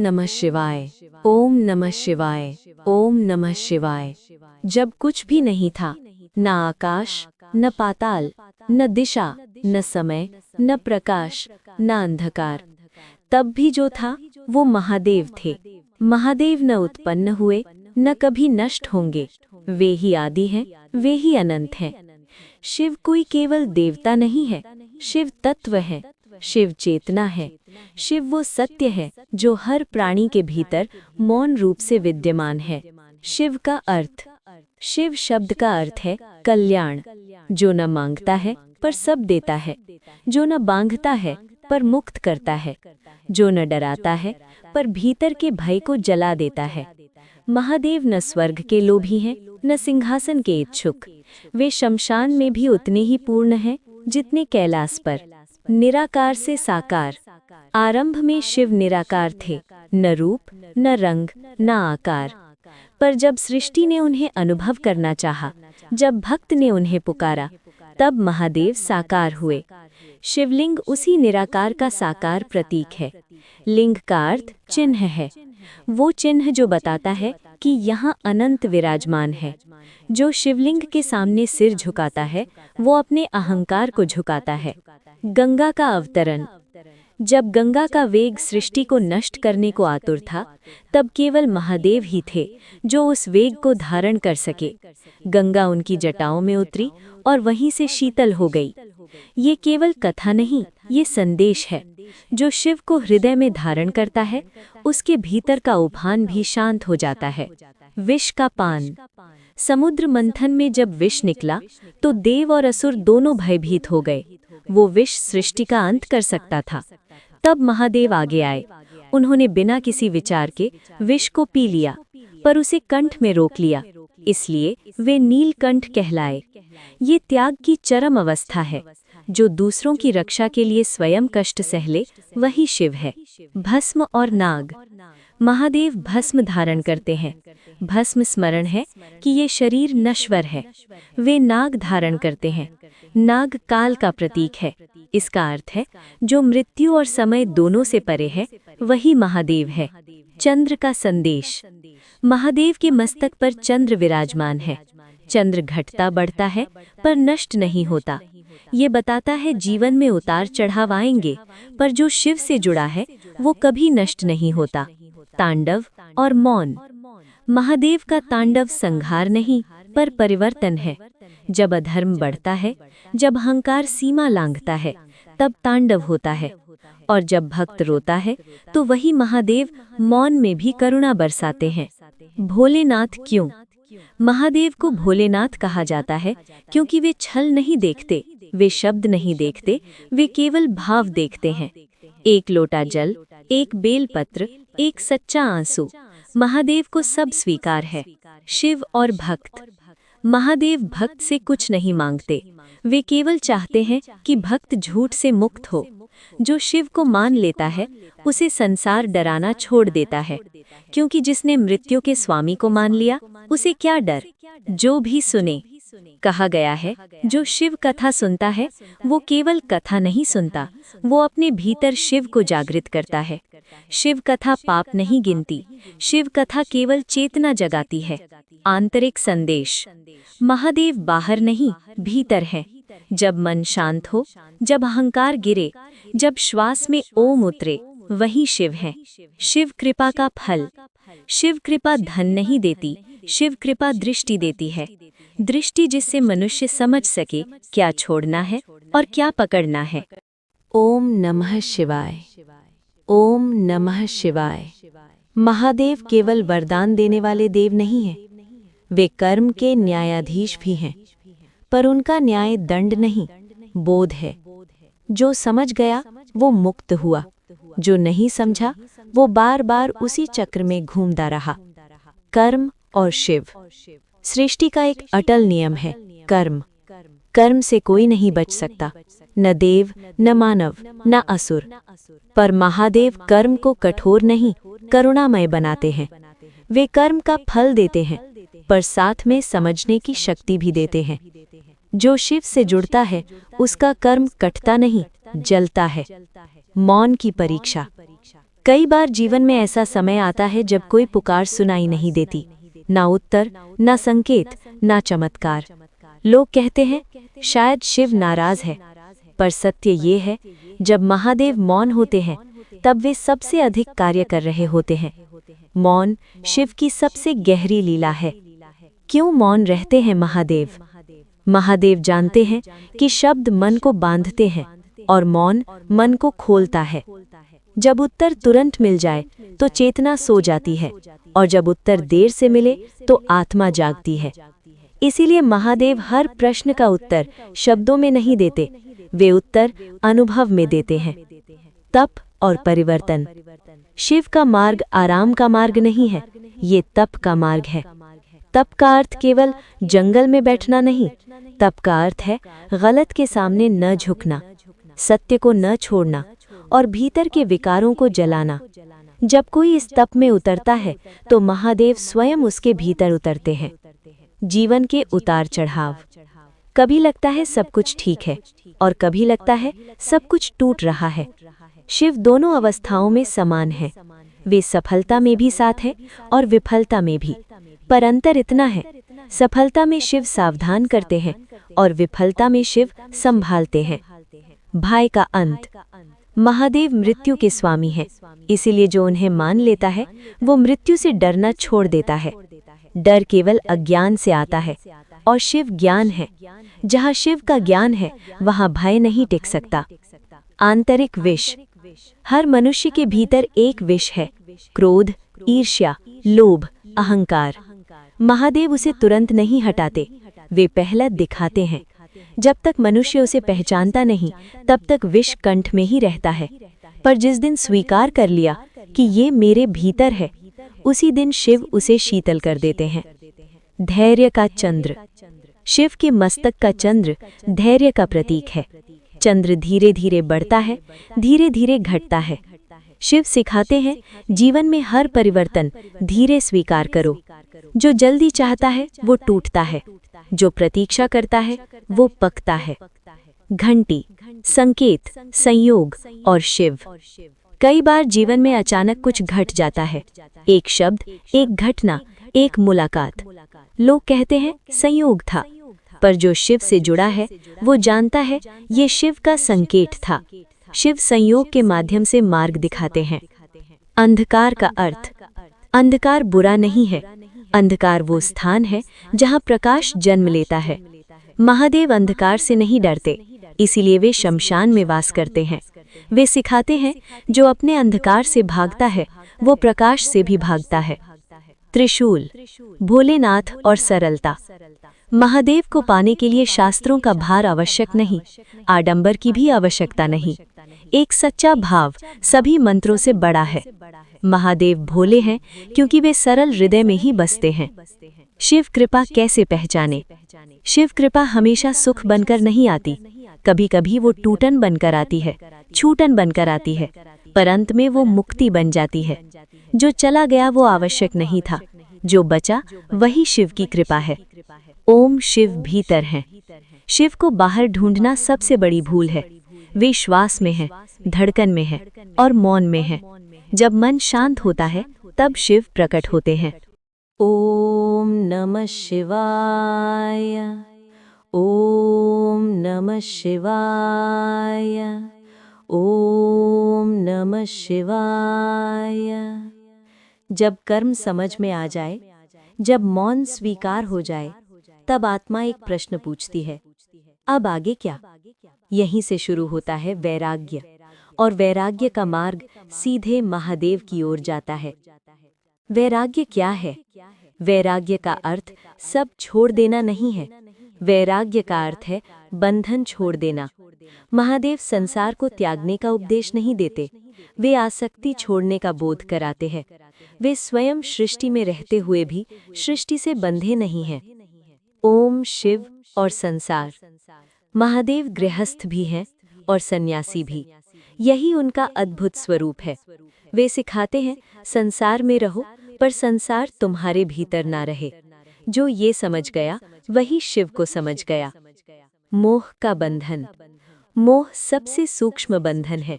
नमः शिवाय। ओम नमः शिवाय। ओम नमः शिवाय। जब कुछ भी नहीं था, न आकाश, न पाताल, न दिशा, न समय, न प्रकाश, न अंधकार, तब भी जो था वो महादेव थे। महादेव न उत्पन्न हुए, न कभी नष्ट होंगे। वे ही आदि हैं, वे ही अनंत हैं। शिव कोई केवल देवता नहीं है, शिव तत्व है, शिव चेतना है। शिव वो सत्य है जो हर प्राणी के भीतर मौन रूप से विद्यमान है। शिव का अर्थ। शिव शब्द का अर्थ है कल्याण, जो न मांगता है पर सब देता है, जो न बांधता है पर मुक्त करता है, जो न डराता है पर भीतर के भय को जला देता है। महादेव न स्वर्ग के लोभी हैं, न सिंहासन के इच्छुक। वे शमशान में भी उतने ही पूर्ण हैं जितने कैलाश पर। निराकार से साकार। आरंभ में शिव निराकार थे, न रूप, न रंग, न आकार। पर जब सृष्टि ने उन्हें अनुभव करना चाहा, जब भक्त ने उन्हें पुकारा, तब महादेव साकार हुए। शिवलिंग उसी निराकार का साकार प्रतीक है। लिंग का अर्थ चिन्ह है, वो चिन्ह जो बताता है कि यहाँ अनंत विराजमान है। जो शिवलिंग के सामने सिर झुकाता है, वो अपने अहंकार को झुकाता है। गंगा का अवतरण। जब गंगा का वेग सृष्टि को नष्ट करने को आतुर था, तब केवल महादेव ही थे जो उस वेग को धारण कर सके। गंगा उनकी जटाओं में उतरी और वहीं से शीतल हो गई। ये केवल कथा नहीं, ये संदेश है। जो शिव को हृदय में धारण करता है, उसके भीतर का उफान भी शांत हो जाता है। विष का पान। समुद्र मंथन में जब विष निकला, तो देव और असुर दोनों भयभीत हो गए। वो विष सृष्टि का अंत कर सकता था। तब महादेव आगे आए। उन्होंने बिना किसी विचार के विष को पी लिया, पर उसे कंठ में रोक लिया। इसलिए वे नीलकंठ कहलाए। ये त्याग की चरम अवस्था है। जो दूसरों की रक्षा के लिए स्वयं कष्ट सहले, वही शिव है। भस्म और नाग। महादेव भस्म धारण करते हैं। भस्म स्मरण है कि ये शरीर नश्वर है। वे नाग धारण करते हैं। नाग काल का प्रतीक है। इसका अर्थ है जो मृत्यु और समय दोनों से परे है, वही महादेव है। चंद्र का संदेश। महादेव के मस्तक पर चंद्र विराजमान है। चंद्र घटता बढ़ता है पर नष्ट नहीं होता। ये बताता है जीवन में उतार चढ़ाव आएंगे, पर जो शिव से जुड़ा है वो कभी नष्ट नहीं होता। तांडव और मौन। महादेव का तांडव संहार नहीं पर परिवर्तन है। जब अधर्म बढ़ता है, जब अहंकार सीमा लांघता है, तब तांडव होता है। और जब भक्त रोता है, तो वही महादेव मौन में भी करुणा बरसाते हैं। भोलेनाथ क्यों? महादेव को भोलेनाथ कहा जाता है क्योंकि वे छल नहीं देखते, वे शब्द नहीं देखते, वे केवल भाव देखते हैं। एक लोटा जल, एक बेलपत्र, एक सच्चा आंसू, महादेव को सब स्वीकार है। शिव और भक्त। महादेव भक्त से कुछ नहीं मांगते, वे केवल चाहते हैं कि भक्त झूठ से मुक्त हो। जो शिव को मान लेता है, उसे संसार डराना छोड़ देता है, क्योंकि जिसने मृत्यु के स्वामी को मान लिया, उसे क्या डर। जो भी सुने। कहा गया है, जो शिव कथा सुनता है, वो केवल कथा नहीं सुनता, वो अपने भीतर शिव को जागृत करता है। शिव कथा पाप नहीं गिनती, शिव कथा केवल चेतना जगाती है। आंतरिक संदेश। महादेव बाहर नहीं, भीतर है। जब मन शांत हो, जब अहंकार गिरे, जब श्वास में ओम उतरे, वही शिव है। शिव कृपा का फल। शिव कृपा धन नहीं देती, शिव कृपा दृष्टि देती है। दृष्टि जिससे मनुष्य समझ सके क्या छोड़ना है और क्या पकड़ना है। ओम नमः शिवाय। ओम नमः शिवाय। महादेव केवल वरदान देने वाले देव नहीं हैं, वे कर्म के न्यायाधीश भी हैं। पर उनका न्याय दंड नहीं, बोध है। जो समझ गया वो मुक्त हुआ, जो नहीं समझा वो बार बार उसी चक्र में घूमता रहा। कर्म और शिव। सृष्टि का एक अटल नियम है, कर्म। कर्म से कोई नहीं बच सकता, न देव, न मानव, न असुर। पर महादेव कर्म को कठोर नहीं, करुणामय बनाते हैं। वे कर्म का फल देते हैं, पर साथ में समझने की शक्ति भी देते हैं। जो शिव से जुड़ता है, उसका कर्म कटता नहीं, जलता है। मौन की परीक्षा। कई बार जीवन में ऐसा समय आता है जब कोई पुकार सुनाई नहीं देती, ना उत्तर, ना संकेत, ना चमत्कार। लोग कहते हैं शायद शिव नाराज है, पर सत्य ये है, जब महादेव मौन होते हैं तब वे सबसे अधिक कार्य कर रहे होते हैं। मौन शिव की सबसे गहरी लीला है। क्यों मौन रहते हैं महादेव? महादेव जानते हैं कि शब्द मन को बांधते हैं और मौन मन को खोलता है। जब उत्तर तुरंत मिल जाए तो चेतना सो जाती है, और जब उत्तर देर से मिले तो आत्मा जागती है। इसीलिए महादेव हर प्रश्न का उत्तर शब्दों में नहीं देते, वे उत्तर अनुभव में देते हैं। तप और परिवर्तन। शिव का मार्ग आराम का मार्ग नहीं है, ये तप का मार्ग है। तप का अर्थ केवल जंगल में बैठना नहीं, तप का अर्थ है गलत के सामने न झुकना, सत्य को न छोड़ना और भीतर के विकारों को जलाना। जब कोई इस तप में उतरता है तो महादेव स्वयं उसके भीतर उतरते हैं। जीवन के उतार चढ़ाव। कभी लगता है सब कुछ ठीक है और कभी लगता है सब कुछ टूट रहा है। शिव दोनों अवस्थाओं में समान है। वे सफलता में भी साथ है और विफलता में भी। पर अंतर इतना है, सफलता में शिव सावधान करते हैं और विफलता में शिव संभालते हैं। भय का अंत। महादेव मृत्यु के स्वामी हैं, इसीलिए जो उन्हें मान लेता है वो मृत्यु से डरना छोड़ देता है। डर केवल अज्ञान से आता है और शिव ज्ञान है। जहाँ शिव का ज्ञान है वहाँ भय नहीं टिक सकता। आंतरिक विष। हर मनुष्य के भीतर एक विष है, क्रोध, ईर्ष्या, लोभ, अहंकार। महादेव उसे तुरंत नहीं हटाते, वे पहले दिखाते हैं। जब तक मनुष्य उसे पहचानता नहीं तब तक विष कंठ में ही रहता है, पर जिस दिन स्वीकार कर लिया कि ये मेरे भीतर है, उसी दिन शिव उसे शीतल कर देते हैं। धैर्य का चंद्र। शिव के मस्तक का चंद्र धैर्य का प्रतीक है। चंद्र धीरे धीरे बढ़ता है, धीरे धीरे घटता है। शिव सिखाते हैं जीवन में हर परिवर्तन धीरे स्वीकार करो। जो जल्दी चाहता है वो टूटता है, जो प्रतीक्षा करता है वो पकता है। घंटी, संकेत, संयोग और शिव। कई बार जीवन में अचानक कुछ घट जाता है, एक शब्द, एक घटना, एक मुलाकात। लोग कहते हैं संयोग था, पर जो शिव से जुड़ा है वो जानता है ये शिव का संकेत था। शिव संयोग के माध्यम से मार्ग दिखाते हैं। अंधकार का अर्थ। अंधकार बुरा नहीं है, अंधकार वो स्थान है जहाँ प्रकाश जन्म लेता है। महादेव अंधकार से नहीं डरते, इसीलिए वे शमशान में वास करते हैं। वे सिखाते हैं जो अपने अंधकार से भागता है वो प्रकाश से भी भागता है। त्रिशूल, भोलेनाथ और सरलता। महादेव को पाने के लिए शास्त्रों का भार आवश्यक नहीं, आडंबर की भी आवश्यकता नहीं। एक सच्चा भाव सभी मंत्रों से बड़ा है। महादेव भोले हैं क्योंकि वे सरल हृदय में ही बसते हैं। शिव कृपा कैसे पहचाने? शिव कृपा हमेशा सुख बनकर नहीं आती, कभी कभी वो टूटन बनकर आती है, छूटन बनकर आती है, पर अंत में वो मुक्ति बन जाती है। जो चला गया वो आवश्यक नहीं था, जो बचा वही शिव की कृपा है। ओम शिव भीतर हैं। शिव को बाहर ढूंढना सबसे बड़ी भूल है। वे श्वास में है, धड़कन में है और मौन में है। जब मन शांत होता है तब शिव प्रकट होते हैं। ओम नमः शिवाय, ओम नमः शिवाय, ओम नमः शिवाय। जब कर्म समझ में आ जाए, जब मौन स्वीकार हो जाए, तब आत्मा एक प्रश्न पूछती है, अब आगे क्या? यहीं से शुरू होता है वैराग्य, और वैराग्य का मार्ग सीधे महादेव की ओर जाता है। वैराग्य क्या है? वैराग्य का अर्थ सब छोड़ देना नहीं है। वैराग्य का अर्थ है बंधन छोड़ देना। महादेव संसार को त्यागने का उपदेश नहीं देते, वे आसक्ति छोड़ने का बोध कराते हैं। वे स्वयं सृष्टि में रहते हुए भी सृष्टि से बंधे नहीं हैं। ओम शिव और संसार। महादेव गृहस्थ भी हैं और सन्यासी भी, यही उनका अद्भुत स्वरूप है। वे सिखाते हैं संसार में रहो पर संसार तुम्हारे भीतर ना रहे। जो ये समझ गया वही शिव को समझ गया। मोह का बंधन। मोह सबसे सूक्ष्म बंधन है।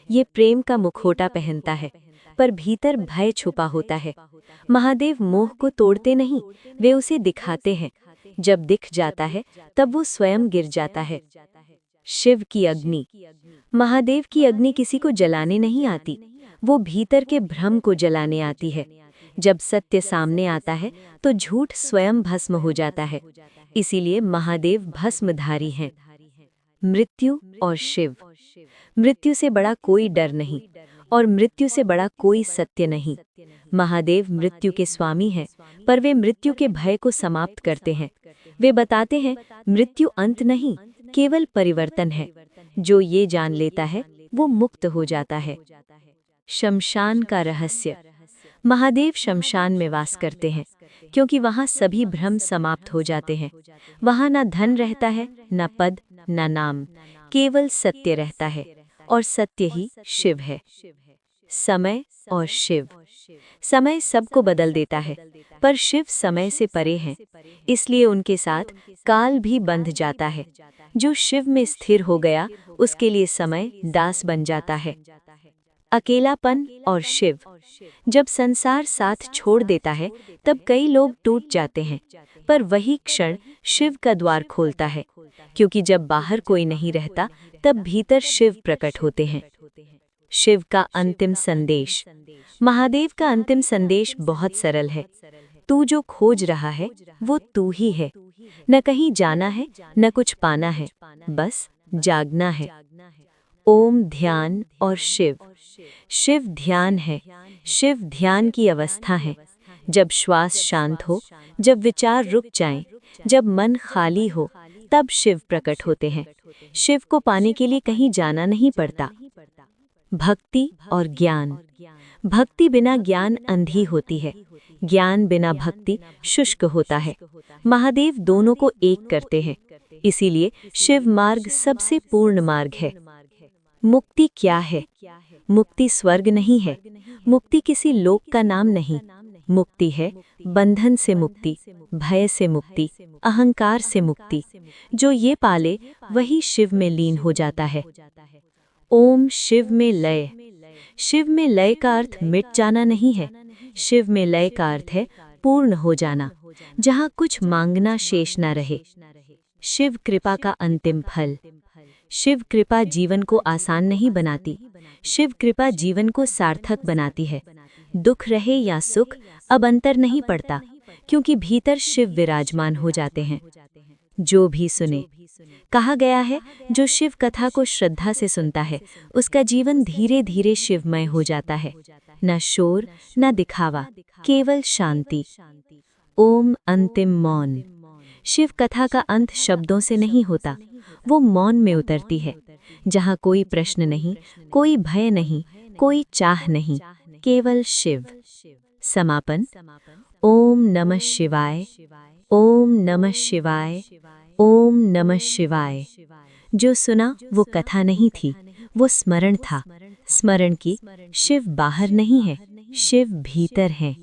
ये प्रेम का मुखौटा पहनता है, पर भीतर भय छुपा होता है। महादेव मोह को तोड़ते नहीं, वे उसे दिखाते हैं। जब दिख जाता है तब वो स्वयं गिर जाता है। शिव की अग्नि। महादेव की अग्नि किसी को जलाने नहीं आती, वो भीतर के भ्रम को जलाने आती है। जब सत्य सामने आता है तो झूठ स्वयं भस्म हो जाता है। इसीलिए महादेव भस्मधारी हैं। मृत्यु और शिव। मृत्यु से बड़ा कोई डर नहीं और मृत्यु से बड़ा कोई सत्य नहीं। महादेव मृत्यु के स्वामी हैं, पर वे मृत्यु के भय को समाप्त करते हैं। वे बताते हैं, मृत्यु अंत नहीं, केवल परिवर्तन है। जो ये जान लेता है वो मुक्त हो जाता है। शमशान का रहस्य। महादेव शमशान में वास करते हैं, क्योंकि वहाँ सभी भ्रम समाप्त हो जाते हैं। वहाँ न धन रहता है, न पद, न नाम, केवल सत्य रहता है, और सत्य ही शिव है। समय और शिव। समय सबको बदल देता है, पर शिव समय से परे हैं, इसलिए उनके साथ काल भी बंध जाता है। जो शिव में स्थिर हो गया, उसके लिए समय दास बन जाता है। अकेलापन और शिव। जब संसार साथ छोड़ देता है तब कई लोग टूट जाते हैं, पर वही क्षण शिव का द्वार खोलता है, क्योंकि जब बाहर कोई नहीं रहता तब भीतर शिव प्रकट होते हैं। शिव का अंतिम संदेश। महादेव का अंतिम संदेश बहुत सरल है। तू जो खोज रहा है वो तू ही है। न कहीं जाना है, न कुछ पाना है, बस जागना है। ओम ध्यान और शिव। शिव ध्यान है। शिव ध्यान की अवस्था है। जब श्वास शांत हो, जब विचार रुक जाएं, जब मन खाली हो, तब शिव प्रकट होते हैं। शिव को पाने के लिए कहीं जाना नहीं पड़ता। भक्ति और ज्ञान। भक्ति बिना ज्ञान अंधी होती है, ज्ञान बिना भक्ति शुष्क होता है। महादेव दोनों को एक करते हैं, इसीलिए शिव मार्ग सबसे पूर्ण मार्ग है। मुक्ति क्या है? मुक्ति स्वर्ग नहीं है, मुक्ति किसी लोक का नाम नहीं। मुक्ति है बंधन से मुक्ति, भय से मुक्ति, अहंकार से मुक्ति। जो ये पाले वही शिव में लीन हो जाता है। ओम शिव में लय। शिव में लय का अर्थ मिट जाना नहीं है, शिव में लय का अर्थ है पूर्ण हो जाना, जहाँ कुछ मांगना शेष न रहे। शिव कृपा का अंतिम फल। शिव कृपा जीवन को आसान नहीं बनाती, शिव कृपा जीवन को सार्थक बनाती है। दुख रहे या सुख अब अंतर नहीं पड़ता, क्योंकि भीतर शिव विराजमान हो जाते हैं। जो भी सुने। कहा गया है, जो शिव कथा को श्रद्धा से सुनता है उसका जीवन धीरे धीरे शिवमय हो जाता है। न शोर, न दिखावा, केवल शांति। ओम अंतिम मौन। शिव कथा का अंत शब्दों से नहीं होता, वो मौन में उतरती है, जहाँ कोई प्रश्न नहीं, कोई भय नहीं, कोई चाह नहीं, केवल शिव। समापन। ओम नमः शिवाय, ओम नमः शिवाय, ओम नमः शिवाय। जो सुना वो कथा नहीं थी, वो स्मरण था। स्मरण की शिव बाहर नहीं है, शिव भीतर है।